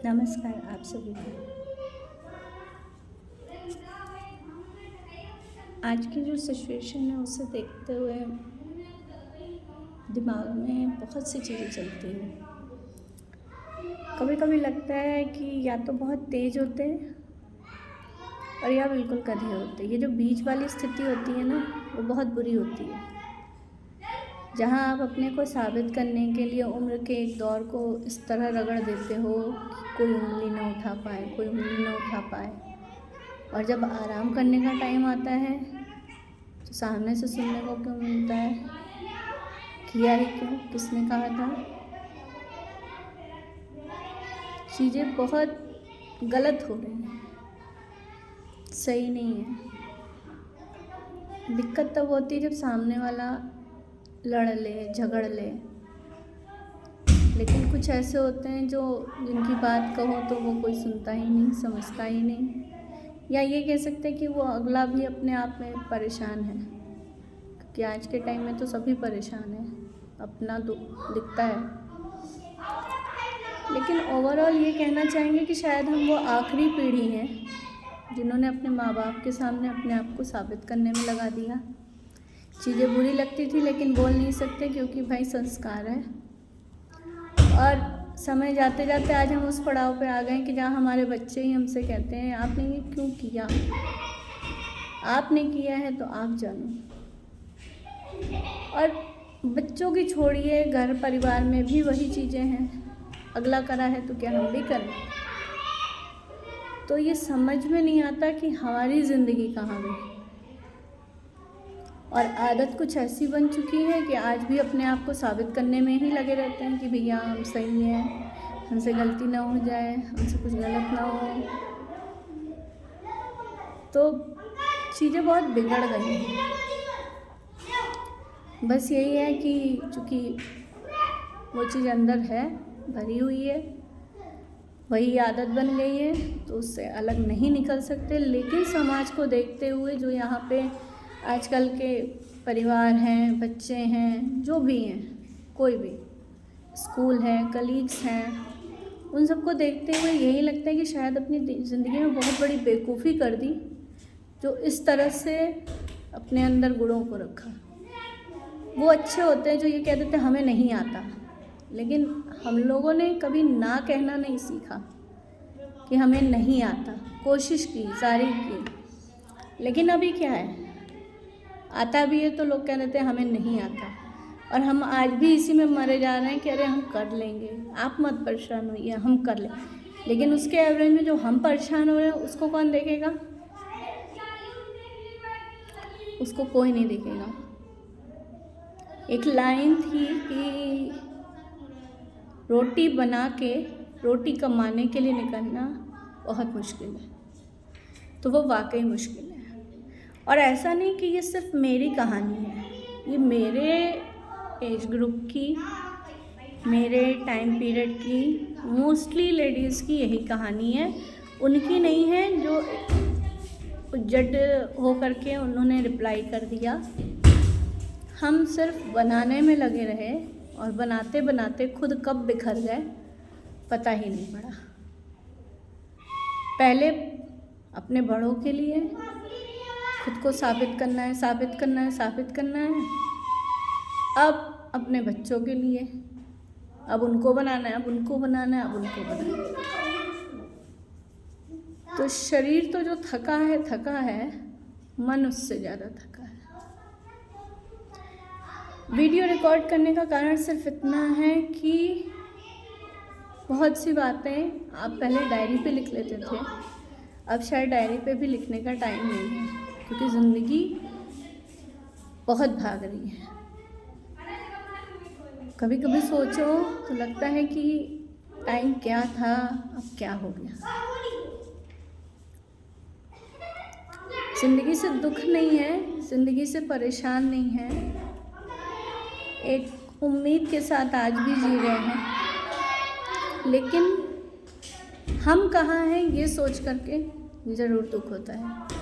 नमस्कार आप सभी को। आज की जो सिचुएशन है उसे देखते हुए दिमाग में बहुत सी चीज़ें चलती हैं। कभी कभी लगता है कि या तो बहुत तेज़ होते हैं और या बिल्कुल कधे होते हैं। ये जो बीच वाली स्थिति होती है ना, वो बहुत बुरी होती है, जहाँ आप अपने को साबित करने के लिए उम्र के एक दौर को इस तरह रगड़ देते हो कि कोई उंगली ना उठा पाए, कोई उंगली ना उठा पाए। और जब आराम करने का टाइम आता है तो सामने से सुनने को क्यों मिलता है, किया ही क्यों, किसने कहा था। चीज़ें बहुत गलत हो रही हैं, सही नहीं है। दिक्कत तब होती है जब सामने वाला लड़ ले, झगड़ ले। लेकिन कुछ ऐसे होते हैं जो जिनकी बात कहो तो वो कोई सुनता ही नहीं, समझता ही नहीं, या ये कह सकते हैं कि वो अगला भी अपने आप में परेशान है, क्योंकि आज के टाइम में तो सभी परेशान हैं, अपना दुख दिखता है। लेकिन ओवरऑल ये कहना चाहेंगे कि शायद हम वो आखिरी पीढ़ी हैं जिन्होंने अपने माँ बाप के सामने अपने आप को साबित करने में लगा दिया। चीज़ें बुरी लगती थी लेकिन बोल नहीं सकते, क्योंकि भाई संस्कार है। और समय जाते जाते आज हम उस पड़ाव पे आ गए कि जहाँ हमारे बच्चे ही हमसे कहते हैं आपने ये क्यों किया, आपने किया है तो आप जानो। और बच्चों की छोड़िए, घर परिवार में भी वही चीज़ें हैं, अगला करा है तो क्या हम भी करें। तो ये समझ में नहीं आता कि हमारी ज़िंदगी कहाँ गई। और आदत कुछ ऐसी बन चुकी है कि आज भी अपने आप को साबित करने में ही लगे रहते हैं कि भैया हम सही हैं, हमसे गलती ना हो जाए, हमसे कुछ गलत ना हो। तो चीज़ें बहुत बिगड़ गई हैं। बस यही है कि चूँकि वो चीज़ अंदर है, भरी हुई है, वही आदत बन गई है, तो उससे अलग नहीं निकल सकते। लेकिन समाज को देखते हुए जो यहाँ पे आजकल के परिवार हैं, बच्चे हैं, जो भी हैं, कोई भी स्कूल है, कलीग्स हैं, उन सबको देखते हुए यही लगता है कि शायद अपनी ज़िंदगी में बहुत बड़ी बेवकूफ़ी कर दी, जो इस तरह से अपने अंदर गुणों को रखा। वो अच्छे होते हैं जो ये कह देते हमें नहीं आता, लेकिन हम लोगों ने कभी ना कहना नहीं सीखा कि हमें नहीं आता। कोशिश की, सारी की, लेकिन अभी क्या है, आता भी है तो लोग कह देते हैं हमें नहीं आता। और हम आज भी इसी में मरे जा रहे हैं कि अरे हम कर लेंगे, आप मत परेशान होइए, हम कर लेंगे। लेकिन उसके एवरेज में जो हम परेशान हो रहे हैं उसको कौन देखेगा? उसको कोई नहीं देखेगा। एक लाइन थी कि रोटी बना के रोटी कमाने के लिए निकलना बहुत मुश्किल है, तो वो वाकई मुश्किल है। और ऐसा नहीं कि ये सिर्फ मेरी कहानी है, ये मेरे एज ग्रुप की, मेरे टाइम पीरियड की मोस्टली लेडीज़ की यही कहानी है। उनकी नहीं है जो उज्जड हो करके उन्होंने रिप्लाई कर दिया। हम सिर्फ बनाने में लगे रहे और बनाते बनाते खुद कब बिखर गए पता ही नहीं पड़ा। पहले अपने बड़ों के लिए खुद को साबित करना है, साबित करना है, साबित करना है। अब अपने बच्चों के लिए, अब उनको बनाना है, अब उनको बनाना है, अब उनको बनाना है। तो शरीर तो जो थका है, मन उससे ज़्यादा थका है। वीडियो रिकॉर्ड करने का कारण सिर्फ इतना है कि बहुत सी बातें आप पहले डायरी पे लिख लेते थे, अब शायद डायरी पे भी लिखने का टाइम नहीं है, क्योंकि ज़िंदगी बहुत भाग रही है। कभी कभी सोचो तो लगता है कि टाइम क्या था, अब क्या हो गया। ज़िंदगी से दुख नहीं है, ज़िंदगी से परेशान नहीं है, एक उम्मीद के साथ आज भी जी रहे हैं। लेकिन हम कहाँ हैं ये सोच करके ज़रूर दुख होता है।